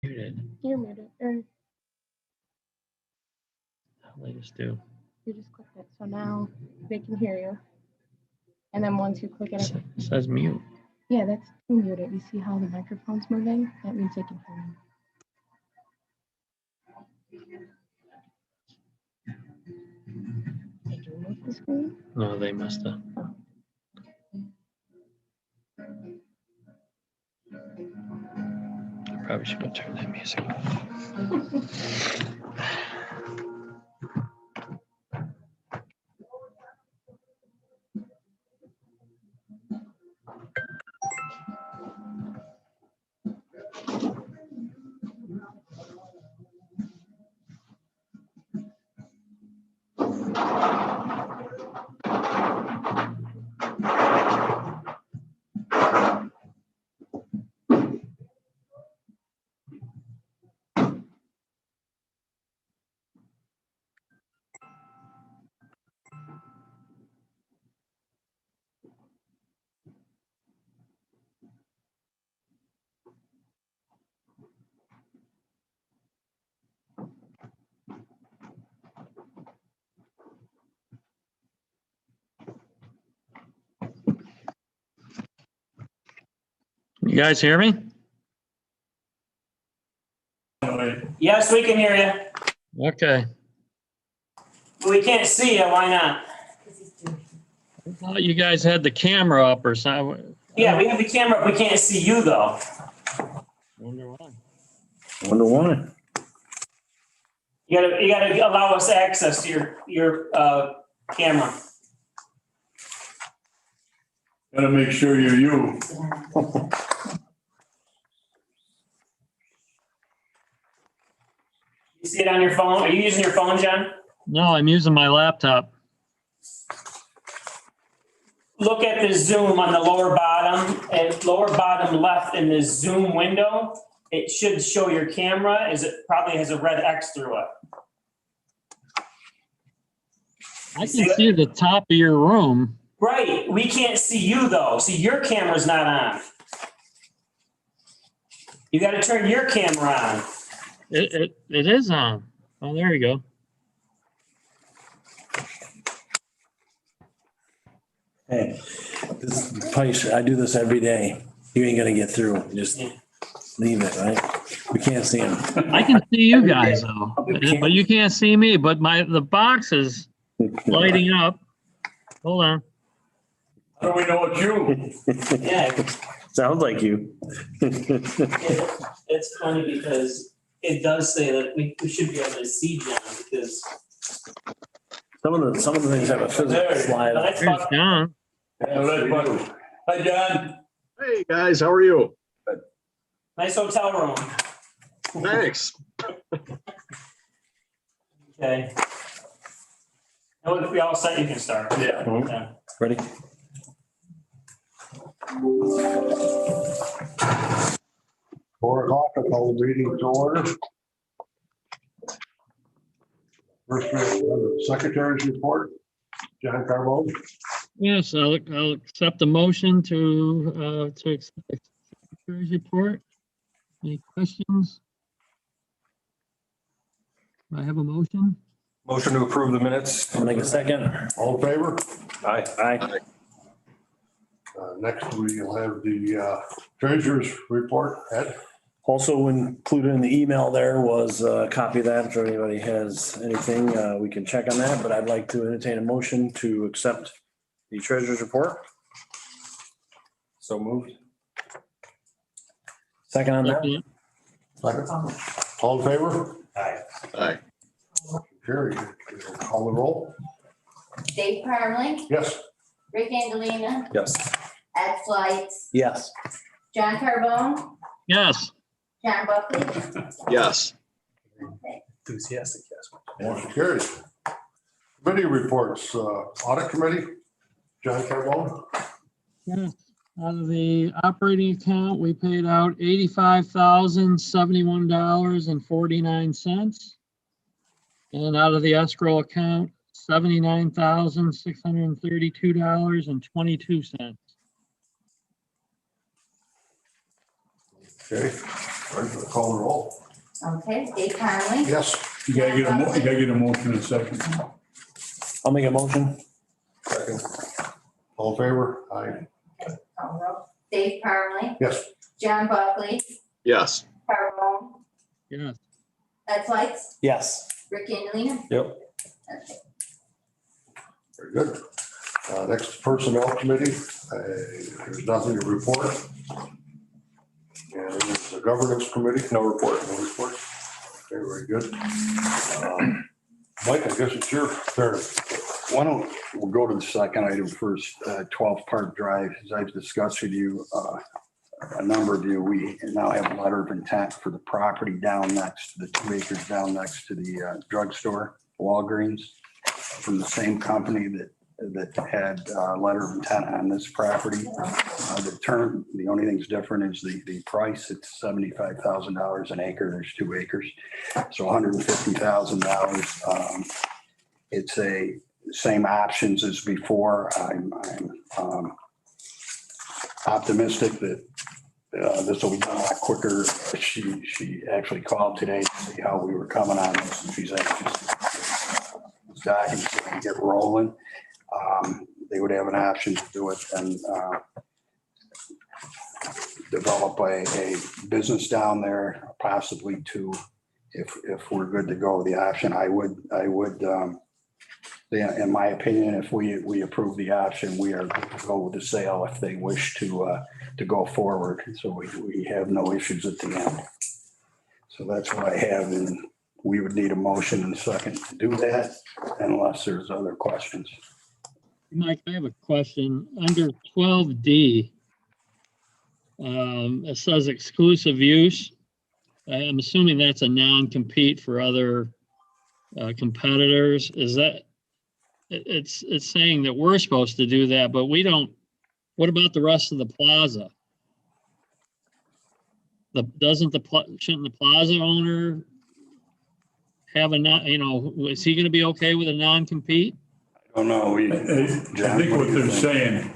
Muted. You're muted. Or How they just do. you just clicked it. So now they can hear you. And then once you click it, It says mute. yeah, that's to mute it. You see how the microphone's moving? That means they can hear you. Did you move the screen? No, they must have. I probably should go turn that music off. You guys hear me? Yes, we can hear you. Okay. We can't see you. Why not? I thought you guys had the camera up or something. Yeah, we have the camera up. We can't see you though. Wonder why. Wonder why. You gotta allow us access to your camera. Gotta make sure you're you. You see it on your phone? Are you using your phone, John? No, I'm using my laptop. Look at the Zoom on the lower bottom and lower bottom left in the Zoom window. It should show your camera as it probably has a red X through it. I can see the top of your room. Right, we can't see you though. See, your camera's not on. You gotta turn your camera on. It is on. Oh, there you go. Hey, this place, I do this every day. You ain't gonna get through. Just leave it, right? We can't see him. I can see you guys though, but you can't see me. But the box is lighting up. Hold on. How do we know it's you? Yeah, Sounds like you. it's funny because it does say that we should be able to see John because. Some of the things have a physical slide. Here's John. Yeah, that's funny. Hi, John. Hey, guys, how are you? Nice hotel room. Thanks. Okay. Now, if we all set, you can start. Yeah. Yeah. Ready? Four o'clock, I call the meeting to order. First, the secretary's report, John Carbone. Yes, I'll accept the motion to accept the secretary's report. Any questions? Do I have a motion? Motion to approve the minutes. I'll make a second. All in favor? Aye. Aye. Next, we'll have the treasurer's report. Ed? Also included in the email there was a copy of that. If anybody has anything, we can check on that, but I'd like to entertain a motion to accept the treasurer's report. So moved. Second on that? Second. All in favor? Aye. Carry. Call the roll. Dave Parley, Yes. Rick Angelina, Yes. Ed Flights, Yes. John Carbone, Yes. John Buckley. Yes. Enthusiastic, yes. Motion carries. Committee reports, audit committee, John Carbone. Yes. Out of the operating account, we paid out $85,071.49. And out of the escrow account, $79,632.22. Okay. Call the roll. Okay, Dave Conley. Yes. You gotta get a motion in a second. I'll make a motion. Second. All in favor? Aye. Call the roll. Dave Conley. Yes. John Buckley. Yes. Carbone. Yes. Ed White. Yes. Rick Angelina. Yep. Okay. Very good. Next, Personnel Committee. There's nothing to report. And there's the Governance Committee. No report. No report. Okay, very good. Mike, I guess it's your turn. Why don't, we'll go to the second item first, 12 Park Drive. As I've discussed with you, a number of you, we now have a letter of intent for the property down next to the 2 acres down next to the drugstore, Walgreens, from the same company that had a letter of intent on this property. The only thing's different is the price. It's $75,000 an acre. There's 2 acres. So $150,000. It's same options as before. I'm optimistic that this will be done a lot quicker. She actually called today to see how we were coming on this, and she's anxious to get rolling. They would have an option to do it and develop a business down there, possibly 2, if we're good to go. The option, I would, in my opinion, if we approve the option, we are good to go with the sale if they wish to go forward. So we have no issues at the end. So that's what I have, and we would need a motion and a second to do that unless there's other questions. Mike, I have a question. Under 12D, it says exclusive use. I'm assuming that's a non-compete for other competitors. Is that, it's saying that we're supposed to do that, but we don't. What about the rest of the plaza? Shouldn't the plaza owner have is he going to be okay with a non-compete? I don't know. I think what they're saying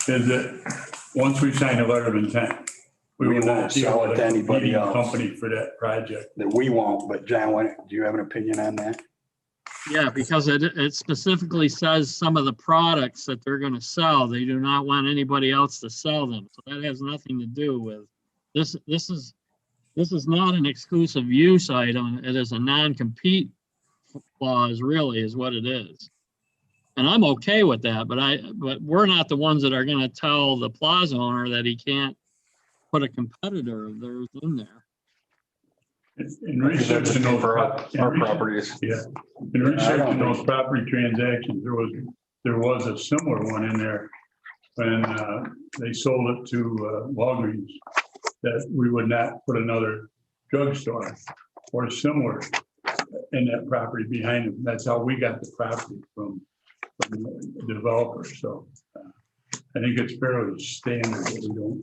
is that once we sign a letter of intent, we will not sell deal it with to a anybody competing else. company for that project. That we won't, but John, do you have an opinion on that? Yeah, because it specifically says some of the products that they're going to sell, they do not want anybody else to sell them. So that has nothing to do with this. This is not an exclusive use item. It is a non-compete clause, really, is what it is. And I'm okay with that, but we're not the ones that are going to tell the plaza owner that he can't put a competitor of theirs in there. In researching those our properties. Yeah, in researching those property transactions, there was a similar one in there when they sold it to Walgreens, that we would not put another drugstore or similar in that property behind them. That's how we got the property from the developer. So I think it's fairly standard that we don't.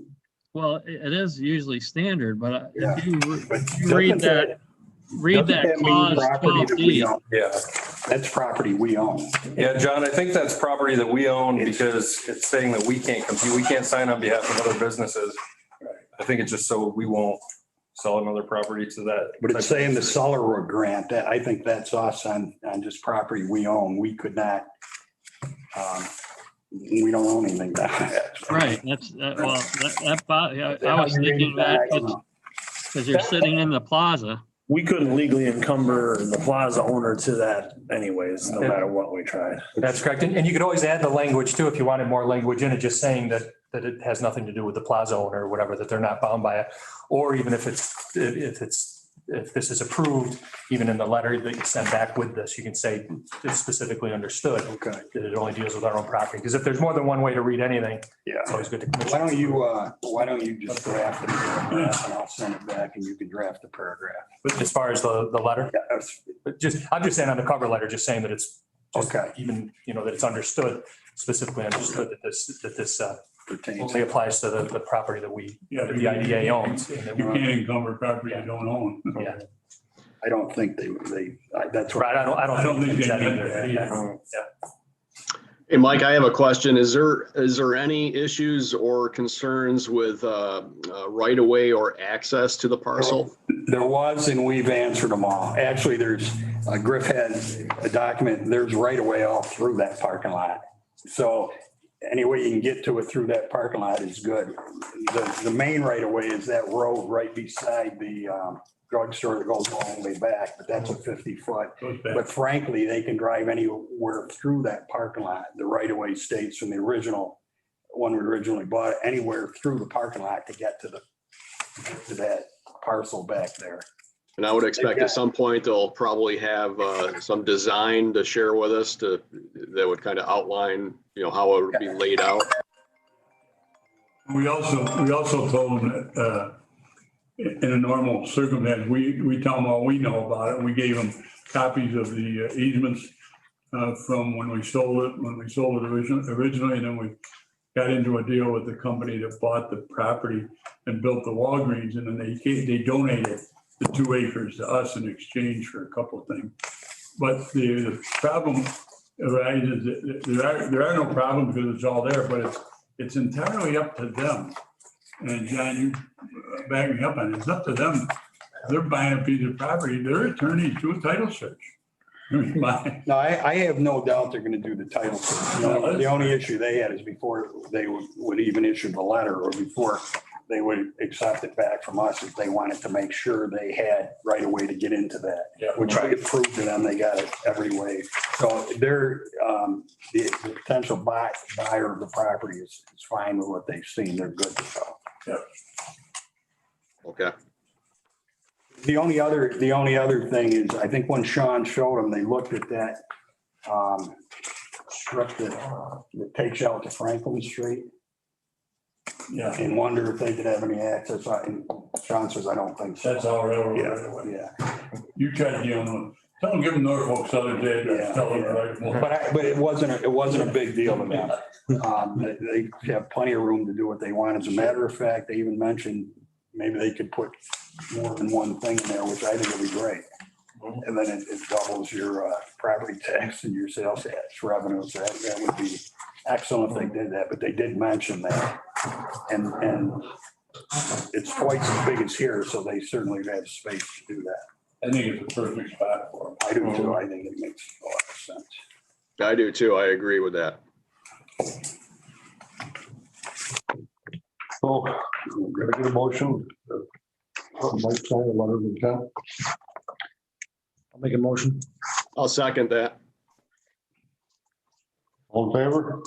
Well, it is usually standard, but Yeah. if you But read that doesn't that mean clause property that we 12D. own? Yeah. That's property we own. Yeah, John, I think that's property that we own because it's saying that we can't compete. We can't sign on behalf of other businesses. I think it's just so we won't sell another property to that. But it's saying the seller will grant that. I think that's us on just property we own. We could not, we don't own anything down there. Right, I was thinking that because you're sitting in the plaza. We couldn't legally encumber the plaza owner to that anyways, no matter what we tried. That's correct. And you could always add the language too, if you wanted more language in it, just saying that it has nothing to do with the plaza owner or whatever, that they're not bound by it. Or even if this is approved, even in the letter that you send back with this, you can say it's specifically understood. Okay. That it only deals with our own property. Because if there's more than one way to read anything, Yeah. it's always good to. Why don't you just draft the paragraph and I'll send it back and you can draft the paragraph. But as far as the letter, Yeah, that's- but I'm just saying on the cover letter, just saying that it's just Okay. even, that it's understood, specifically understood that this pertains. only applies to the property that Yeah, the IDA owns. And that You we're- can't encumber property you don't own. Yeah. I don't think that's what. Right, I don't I don't think think they that meant either. that either. Yeah. Hey, Mike, I have a question. Is there any issues or concerns with right of way or access to the parcel? There was, and we've answered them all. Actually, Griff has a document, there's right of way all through that parking lot. So any way you can get to it through that parking lot is good. The main right of way is that road right beside the drugstore that goes all the way back, but that's a 50-foot. But frankly, they can drive anywhere through that parking lot. The right of way states from the original one we originally bought, anywhere through the parking lot to get to that parcel back there. And I would expect at some point they'll probably have some design to share with us that would kind of outline, how it would be laid out. We also told them that in a normal circumstance, we tell them all we know about it. We gave them copies of the easements from when we sold it originally, and then we got into a deal with the company that bought the property and built the Walgreens, and then they donated the 2 acres to us in exchange for a couple of things. But the problem arises that there are no problems because it's all there, but it's entirely up to them. And John, you back me up on it. It's up to them. They're buying a piece of property. Their attorneys do a title search. No, I have no doubt they're going to do the title search. The only issue they had is before they would even issue the letter, or before they would accept it back from us, if they wanted to make sure they had right away to get into that, which we proved to them they got it every way. So they're the potential buyer of the property is fine with what they've seen. They're good to go. Yeah. Okay. The only other thing is, I think when Sean showed them, they looked at that strip that takes out to Franklin Street. Yeah. And wonder if they could have any access. And Sean says, I don't think so. That's all railroad. Yeah. You tried to deal with them. Tell them, give them Norfolk Southern day. But it wasn't a big deal to them. They have plenty of room to do what they want. As a matter of fact, they even mentioned maybe they could put more than one thing in there, which I think would be great. And then it doubles your property tax and your sales tax revenues. That would be excellent if they did that, but they did mention that. And it's twice as big as here, so they certainly have space to do that. I think it's a perfect spot for them. I do too. I think it makes a lot of sense. I do too. I agree with that. So, we're gonna get a motion. Mike sign a letter of intent. I'll make a motion. I'll second that. All in favor?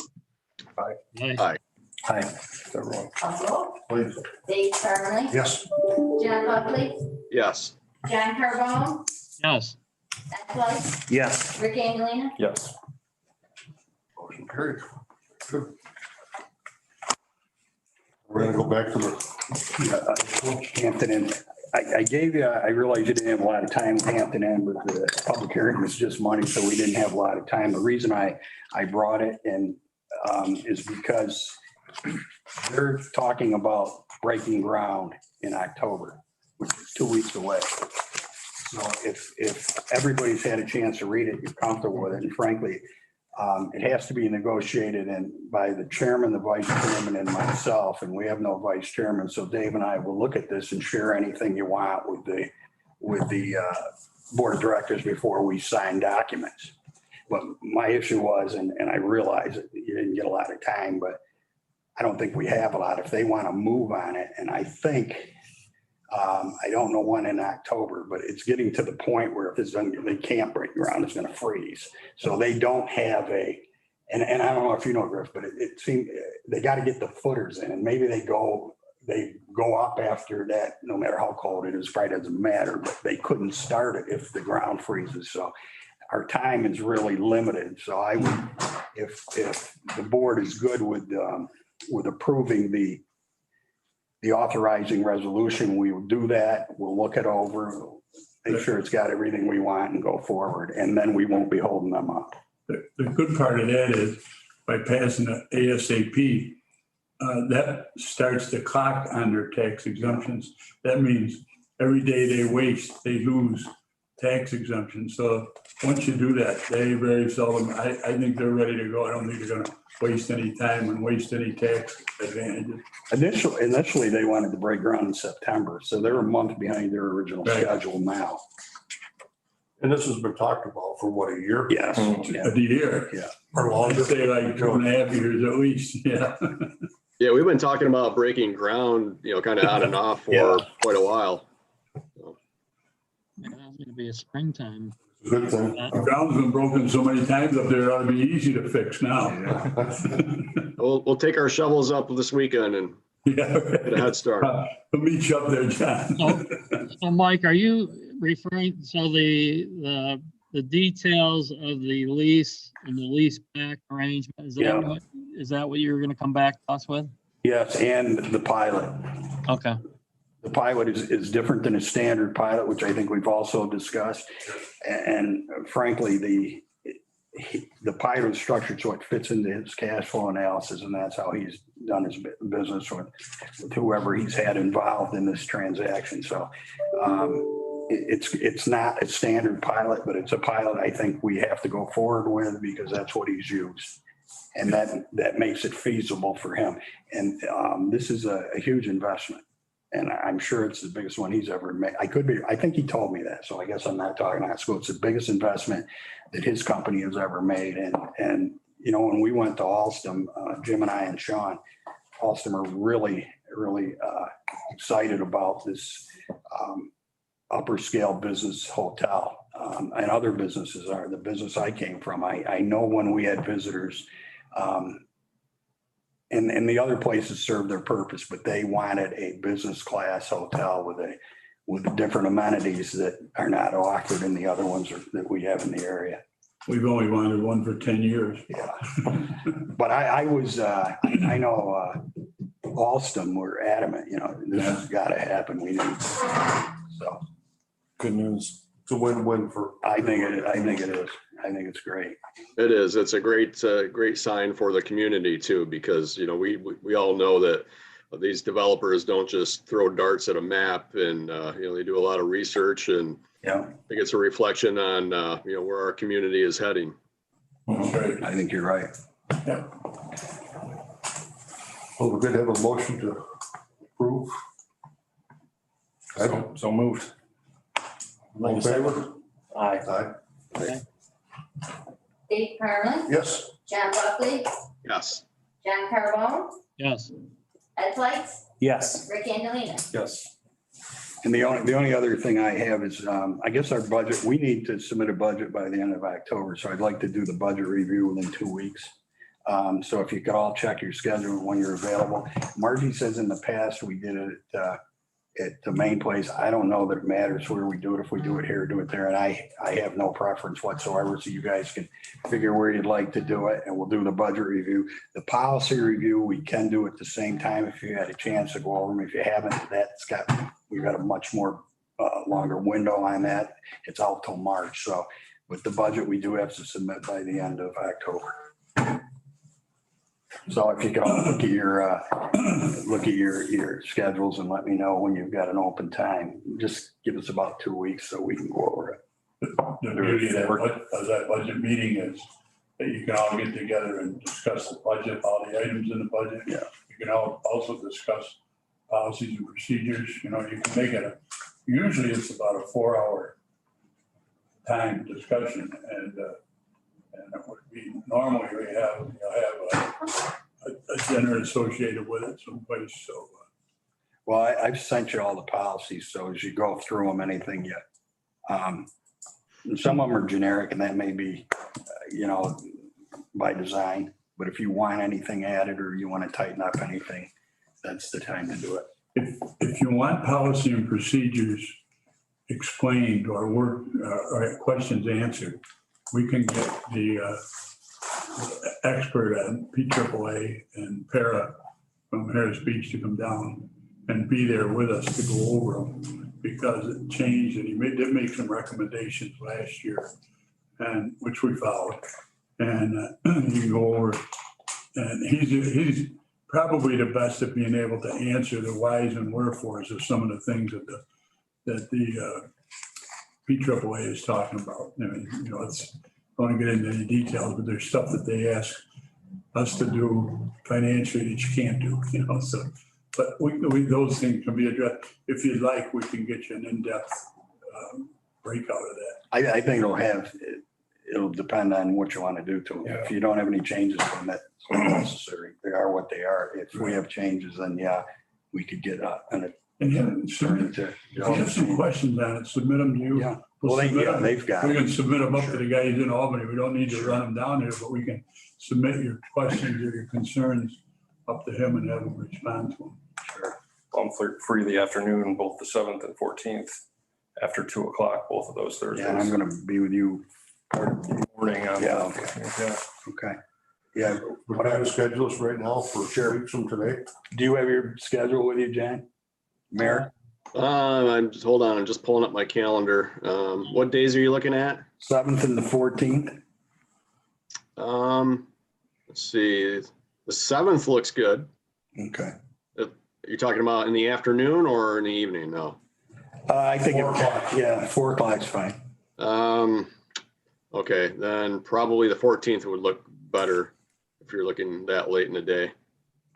Aye. Aye. Everyone, Buckle, please. Dave Parley, Yes. John Buckley, Yes. John Carbone, Yes. Matt White, Yes. Rick Angelina. Yes. Motion carried. Good. We're gonna go back to the, Hampton Inn. I gave you, I realized you didn't have a lot of time with Hampton Inn, but the public hearing was just money, so we didn't have a lot of time. The reason I brought it in is because they're talking about breaking ground in October, which is 2 weeks away. So if everybody's had a chance to read it, you're comfortable with it, and frankly, it has to be negotiated and by the chairman, the vice chairman, and myself, and we have no vice chairman. So Dave and I will look at this and share anything you want with the board of directors before we sign documents. But my issue was, and I realize that you didn't get a lot of time, but I don't think we have a lot if they want to move on it. And I think, I don't know when in October, but it's getting to the point where if they can't break ground, it's going to freeze. So they don't have and I don't know if you know, Griff, but it seemed they got to get the footers in, and maybe they go up after that, no matter how cold it is, probably doesn't matter, but they couldn't start it if the ground freezes. So our time is really limited. So I would, if the board is good with approving the authorizing resolution, we will do that. We'll look it over, make sure it's got everything we want and go forward. And then we won't be holding them up. The good part of that is by passing the ASAP, that starts the clock on their tax exemptions. That means every day they waste, they lose tax exemption. So once you do that, they very seldom, I think they're ready to go. I don't think they're gonna waste any time and waste any tax advantages. Initially, they wanted to break ground in September, so they're a month behind their original Right. schedule now. And this has been talked about for what, a year? Yes. A year. Yeah. Or I'd longer? say like 2.5 years at least, yeah. Yeah, we've been talking about breaking ground, kind of on and off Yeah. for quite a while. Yeah, It's gonna be a springtime. Good thing. The ground's been broken so many times up there, it ought to be easy to fix now. We'll take our shovels up this weekend and Yeah. get a head start. We'll meet you up there, John. So Mike, are you referring, so the details of the lease and the lease back arrangement, Yeah. is that what you're gonna come back to us with? Yes, and the pilot. Okay, The pilot is different than a standard pilot, which I think we've also discussed. And frankly, the pilot is structured so it fits into his cash flow analysis, and that's how he's done his business with whoever he's had involved in this transaction. So it's not a standard pilot, but it's a pilot I think we have to go forward with because that's what he's used. And that makes it feasible for him. And this is a huge investment. And I'm sure it's the biggest one he's ever made. I think he told me that. So I guess I'm not talking out of school. It's the biggest investment that his company has ever made. And when we went to Alstom, Jim and I and Sean, Alstom are really, really excited about this upper scale business hotel. And other businesses are. The business I came from, I know when we had visitors, and the other places served their purpose, but they wanted a business class hotel with different amenities that are not offered in the other ones that we have in the area. We've only wanted one for 10 years. Yeah. But I know Alstom were adamant, this has got to happen. We need. So Good news. It's a win-win for. I think it is. I think it's great. It is. It's a great sign for the community too, because, we all know that these developers don't just throw darts at a map and, they do a lot of research, and Yeah. I think it's a reflection on, where our community is heading. I think you're right. Well, we're going to have a motion to approve. So moved. All in favor? Aye. Aye. Dave Parlin, Yes. John Buckley, Yes. John Carbone, yes. Ed Lights, Yes. Rick Angelina. Yes. And the only other thing I have is, I guess our budget, we need to submit a budget by the end of October. So I'd like to do the budget review within 2 weeks. So if you could all check your schedule when you're available. Margie says in the past, we did it at the main place. I don't know that it matters where we do it. If we do it here, do it there. And I have no preference whatsoever. So you guys can figure where you'd like to do it, and we'll do the budget review. The policy review, we can do at the same time if you had a chance to go over them. If you haven't, we've got a much more longer window on that. It's out till March. So with the budget, we do have to submit by the end of October. So if you can all look at your schedules and let me know when you've got an open time. Just give us about 2 weeks so we can go over it. The beauty of that budget meeting is that you can all get together and discuss the budget, all the items in the budget. Yeah. You can also discuss policies and procedures. You can make it usually it's about a 4-hour time discussion, and it would be normally we have a dinner associated with it someplace. So. Well, I've sent you all the policies, so as you go through them, anything yet. And some of them are generic, and that may be, by design. But if you want anything added or you want to tighten up anything, that's the time to do it. If you want policy and procedures explained or questions answered, we can get the expert on PAAA and Para from Harris Beach to come down and be there with us to go over them, because it changed, and he did make some recommendations last year, and which we followed. And you can go over, and he's probably the best at being able to answer the whys and wherefores of some of the things that the PAAA is talking about. I mean, you know, it's, I don't want to get into any details, but there's stuff that they ask us to do financially that you can't do, you know, so. But those things can be addressed. If you'd like, we can get you an in-depth breakout of that. I think it'll depend on what you want to do to them. If you don't have any changes to them, that's not necessary. They are what they are. If we have changes, then yeah, we could get an And yeah, attorney to. if you have some questions on it, submit them to you. Yeah, We'll well, submit them. they've got We it. can submit them up to the guys in Albany. We don't need to run them down here, but we can submit your questions or your concerns up to him and have him respond to them. Sure. I'm free the afternoon, both the 7th and 14th, after 2 o'clock, both of those Thursdays. Yeah, and I'm gonna be with you. Morning. Yeah, okay. Yeah. Okay. Yeah, What I have scheduled us right now for weeks from today. do you have your schedule with you, Jan? Mayor? Hold on, I'm just pulling up my calendar. What days are you looking at? 7th and the 14th? Let's see, the 7th looks good. Okay. You're talking about in the afternoon or in the evening? No. I think, 4 o'clock. yeah, 4 o'clock's fine. Okay, then probably the 14th would look better if you're looking that late in the day.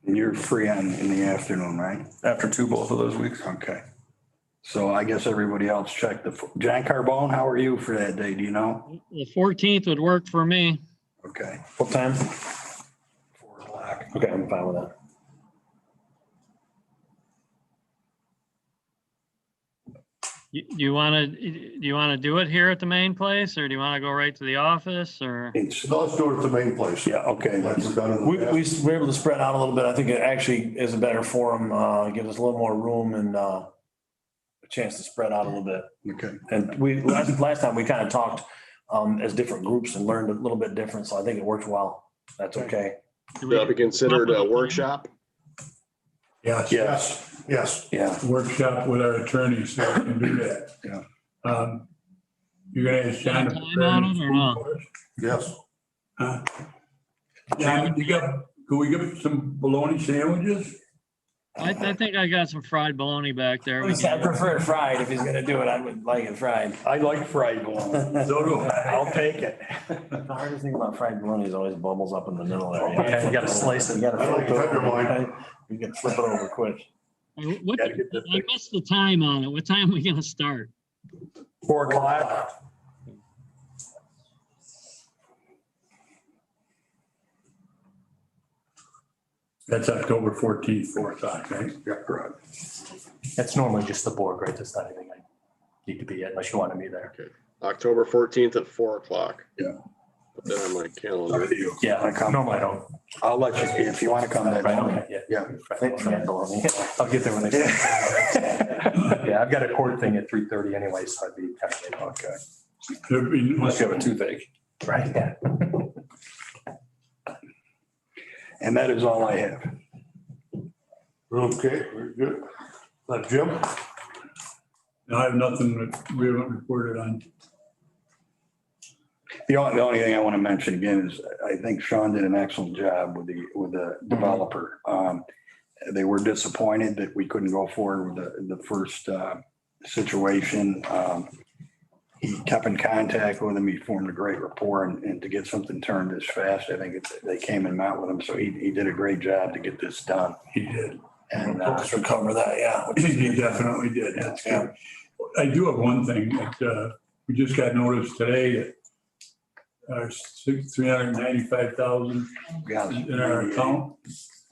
And you're free in the afternoon, right? After 2, both of those weeks. Okay. So I guess everybody else checked John Carbone, how are you for that day? Do you know? The 14th would work for me. Okay. What time? 4 o'clock. Okay, I'm fine with that. Do you want to do it here at the main place, or do you want to go right to the office, or? No, let's do it at the main place. Yeah, okay. Like we've done in the past. We're able to spread out a little bit. I think it actually is a better forum, gives us a little more room and a chance to spread out a little bit. Okay. And last time we kind of talked as different groups and learned a little bit different, so I think it worked well. That's okay. That'll be considered a workshop. Yes. Yes. Yeah. Workshop with our attorneys, so we can do that. Yeah. You're gonna ask John to Time prepare on any it or food no? for us? Yes. Huh? John, can we get some bologna sandwiches? I think I got some fried bologna back there. I prefer it fried. If he's gonna do it, I would like it fried. I like fried bologna. So do I. I'll take it. The hardest thing about fried bologna is always bubbles up in the middle there. Yeah, you gotta slice it. You gotta I like flip it tenderloin. over. You can flip it over quick. What, Gotta get this I missed the time on it. What time are we gonna start? 4 o'clock. That's October 14th, 4 o'clock, right? Yeah, correct. That's normally just the board, right? That's not anything I need to be at unless you want to be there. October 14th at 4 o'clock. Yeah. Put that on my Up calendar. to you. Yeah, Wanna come? normally I don't. I'll let you, if you want to come that Right, morning. okay, yeah. Yeah. Fried bologna. I'll get there when I get. Yeah, I've got a court thing at 3:30 anyway, so I'd be kind of late. Okay. There'd be- Unless you have a toothache. Right, yeah. And that is all I have. Okay, very good. Jim? No, I have nothing that we haven't reported on. The only thing I want to mention again is I think Sean did an excellent job with the developer. They were disappointed that we couldn't go forward with the first situation. He kept in contact with him. He formed a great rapport, and to get something turned this fast, I think they came and met with him. So he did a great job to get this done. He did. And Just recover that, yeah. He definitely did. That's good. I do have one thing that we just got notice today that our 395,000 in our account.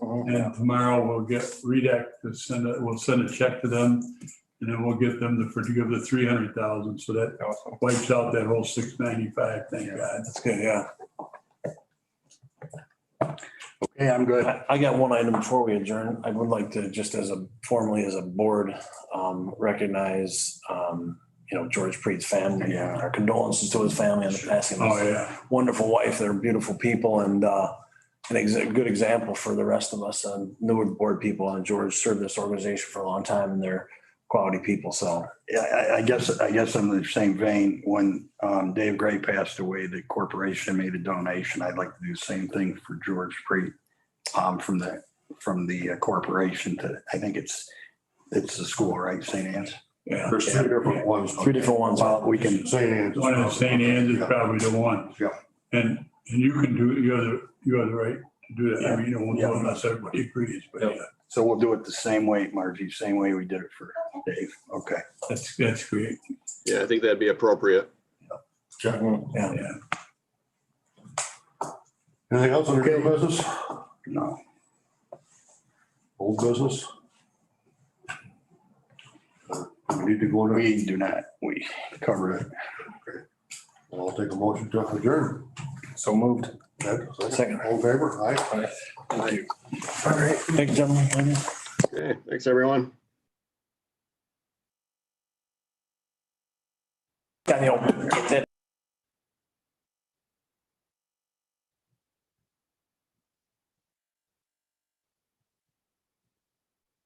And tomorrow we'll get REDAC to we'll send a check to them, and then we'll get them to give the 300,000. So that wipes out that whole 695, thank God. That's good, yeah. okay, I'm good. I got one item before we adjourn. I would like to, just formally as a board, recognize, George Preet's family. Our condolences to his family on the passing of Oh, his yeah. wonderful wife. They're beautiful people and a good example for the rest of us newer board people. And George served this organization for a long time, and they're quality people. So Yeah, I guess in the same vein, when Dave Gray passed away, the corporation made a donation. I'd like to do the same thing for George Preet from the corporation to, I think it's the school, right, St. Anne's? Yeah, there's three different ones. Three different ones. Well, we can, St. Anne's. One in St. Anne's is probably the one. Yeah. And you can do, you have the right to do that. I mean, you don't Yeah. know unless everybody agrees, but Yep. yeah, so we'll do it the same way, Margie, same way we did it for Dave. Okay. that's great. Yeah, I think that'd be appropriate. Check. Yeah. Anything else under new business? No. Old business? We need to go to, We do not, we covered it. I'll take a motion to adjourn. So moved. Ed, Second. All in favor? Aye. Thank you. All right, thank you, gentlemen. Okay, thanks, everyone. Daniel, get that